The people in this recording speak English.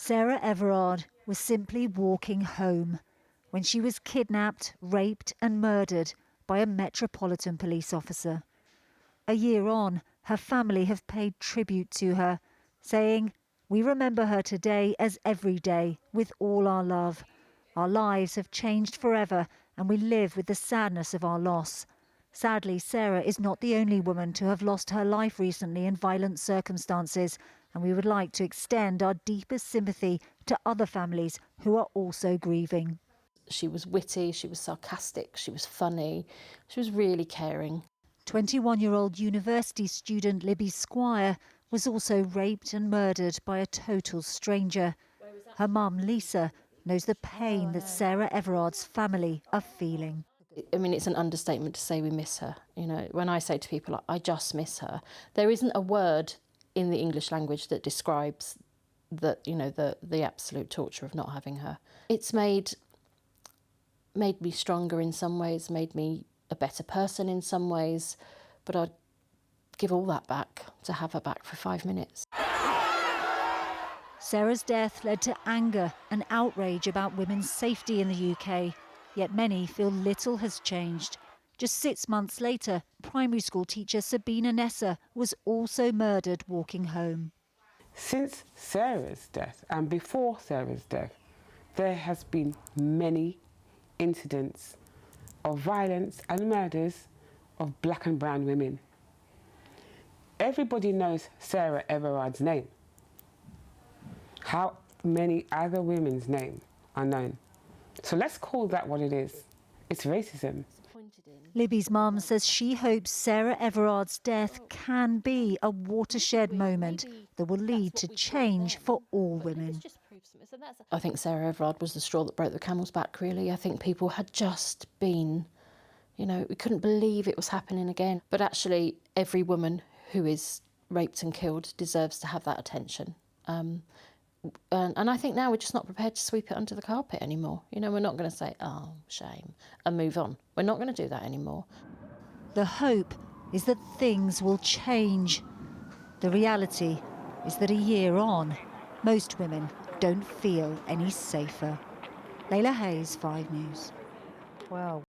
Sarah Everard was simply walking home when she was kidnapped, raped and murdered by a Metropolitan Police officer. A year on, her family have paid tribute to her, saying, "We remember her today as every day, with all our love. Our lives have changed forever and we live with the sadness of our loss." Sadly, Sarah is not the only woman to have lost her life recently in violent circumstances, and we would like to extend our deepest sympathy to other families who are also grieving. She was witty, she was sarcastic, she was funny, she was really caring. 21-year-old university student Libby Squire was also raped and murdered by a total stranger. Her mum, Lisa, knows the pain that Sarah Everard's family are feeling. I mean, it's an understatement to say we miss her. You know, when I say to people, I just miss her, there isn't a word in the English language that describes the absolute torture of not having her. It's made me stronger in some ways, made me a better person in some ways, but I'd give all that back to have her back for 5 minutes. Sarah's death led to anger and outrage about women's safety in the UK, yet many feel little has changed. Just 6 months later, primary school teacher Sabina Nessa was also murdered walking home. Since Sarah's death and before Sarah's death, there has been many incidents of violence and murders of black and brown women. Everybody knows Sarah Everard's name. How many other women's names are known? So let's call that what it is. It's racism. Libby's mum says she hopes Sarah Everard's death can be a watershed moment that will lead to change for all women. I think Sarah Everard was the straw that broke the camel's back, really. I think people had just been, we couldn't believe it was happening again. But actually, every woman who is raped and killed deserves to have that attention. And I think now we're just not prepared to sweep it under the carpet anymore. We're not going to say, "Oh, shame," and move on. We're not going to do that anymore. The hope is that things will change. The reality is that a year on, most women don't feel any safer. Layla Hayes, 5 News. Wow.